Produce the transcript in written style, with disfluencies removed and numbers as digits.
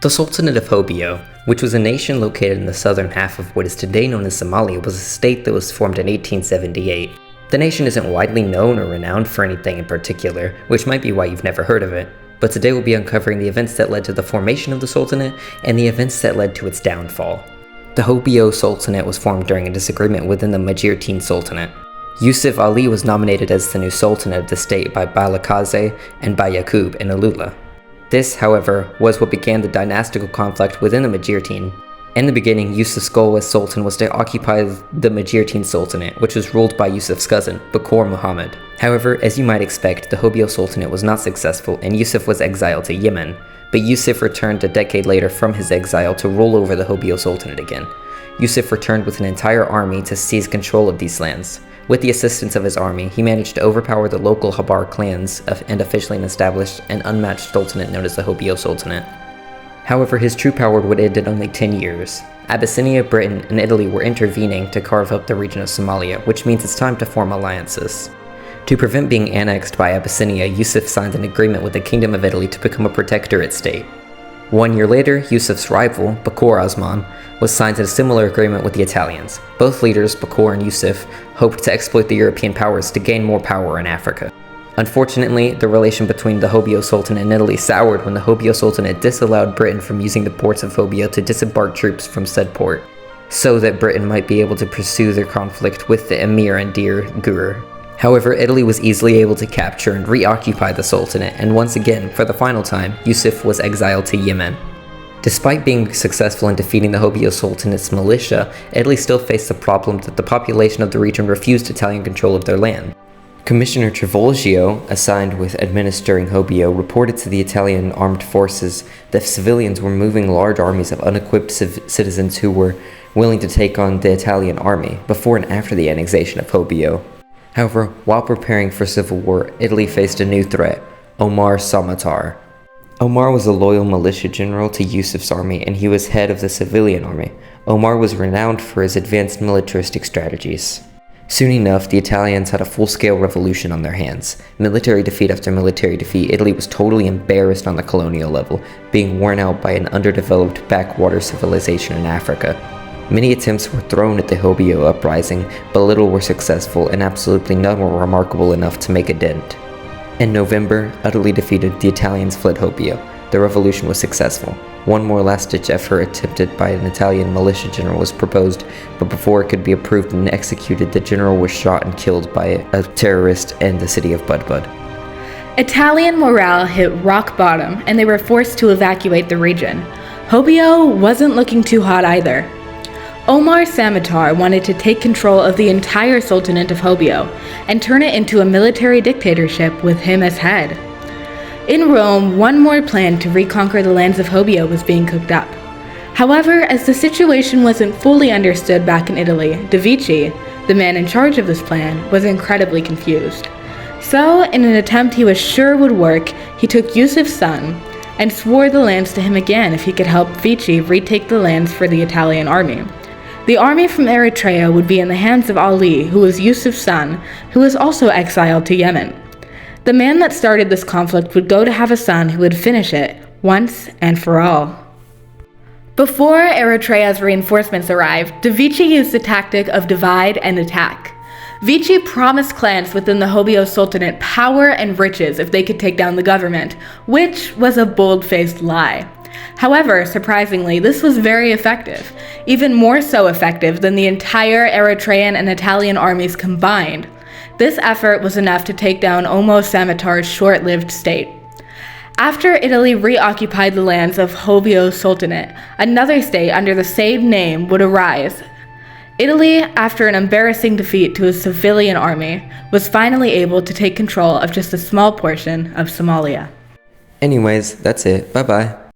The Sultanate of Hobyo, which was a nation located in the southern half of what is today known as Somalia, was a state that was formed in 1878. The nation isn't widely known or renowned for anything in particular, which might be why you've never heard of it, but today we'll be uncovering the events that led to the formation of the Sultanate and the events that led to its downfall. The Hobyo Sultanate was formed during a disagreement within the Majeerteen Sultanate. Yusuf Ali was nominated as the new Sultanate of the state by Balakaze and by Yaqub and Alula. This, however, was what began the dynastical conflict within the Majeerteen. In the beginning, Yusuf's goal as Sultan was to occupy the Majeerteen Sultanate, which was ruled by Yusuf's cousin, Bakor Muhammad. However, as you might expect, the Hobyo Sultanate was not successful and Yusuf was exiled to Yemen, but Yusuf returned a decade later from his exile to rule over the Hobyo Sultanate again. Yusuf returned with an entire army to seize control of these lands. With the assistance of his army, he managed to overpower the local Habar clans and officially established an unmatched sultanate known as the Hobyo Sultanate. However, his true power would end in only 10 years. Abyssinia, Britain, and Italy were intervening to carve up the region of Somalia, which means it's time to form alliances. To prevent being annexed by Abyssinia, Yusuf signed an agreement with the Kingdom of Italy to become a protectorate state. 1 year later, Yusuf's rival, Bakor Osman, was signed a similar agreement with the Italians. Both leaders, Bakor and Yusuf, hoped to exploit the European powers to gain more power in Africa. Unfortunately, the relation between the Hobyo Sultanate and Italy soured when the Hobyo Sultanate disallowed Britain from using the ports of Hobyo to disembark troops from said port, so that Britain might be able to pursue their conflict with the Emir and Dir Gur. However, Italy was easily able to capture and reoccupy the Sultanate, and once again, for the final time, Yusuf was exiled to Yemen. Despite being successful in defeating the Hobyo Sultanate's militia, Italy still faced the problem that the population of the region refused Italian control of their land. Commissioner Trivulzio, assigned with administering Hobyo, reported to the Italian armed forces that civilians were moving large armies of unequipped citizens who were willing to take on the Italian army before and after the annexation of Hobyo. However, while preparing for civil war, Italy faced a new threat, Omar Samatar. Omar was a loyal militia general to Yusuf's army, and he was head of the civilian army. Omar was renowned for his advanced militaristic strategies. Soon enough, the Italians had a full-scale revolution on their hands. Military defeat after military defeat, Italy was totally embarrassed on the colonial level, being worn out by an underdeveloped backwater civilization in Africa. Many attempts were thrown at the Hobyo uprising, but little were successful and absolutely none were remarkable enough to make a dent. In November, utterly defeated, the Italians fled Hobyo. The revolution was successful. One more last-ditch effort attempted by an Italian militia general was proposed, but before it could be approved and executed, the general was shot and killed by a terrorist in the city of Budbud. Italian morale hit rock bottom, and they were forced to evacuate the region. Hobyo wasn't looking too hot either. Omar Samatar wanted to take control of the entire Sultanate of Hobyo and turn it into a military dictatorship with him as head. In Rome, one more plan to reconquer the lands of Hobyo was being cooked up. However, as the situation wasn't fully understood back in Italy, De Vici, the man in charge of this plan, was incredibly confused. So, in an attempt he was sure would work, he took Yusuf's son and swore the lands to him again if he could help Vici retake the lands for the Italian army. The army from Eritrea would be in the hands of Ali, who was Yusuf's son, who was also exiled to Yemen. The man that started this conflict would go to have a son who would finish it, once and for all. Before Eritrea's reinforcements arrived, De Vici used the tactic of divide and attack. Vici promised clans within the Hobyo Sultanate power and riches if they could take down the government, which was a bold-faced lie. However, surprisingly, this was very effective, even more so effective than the entire Eritrean and Italian armies combined. This effort was enough to take down Omar Samatar's short-lived state. After Italy reoccupied the lands of Hobyo Sultanate, another state under the same name would arise. Italy, after an embarrassing defeat to a civilian army, was finally able to take control of just a small portion of Somalia. Anyways, that's it. Bye-bye.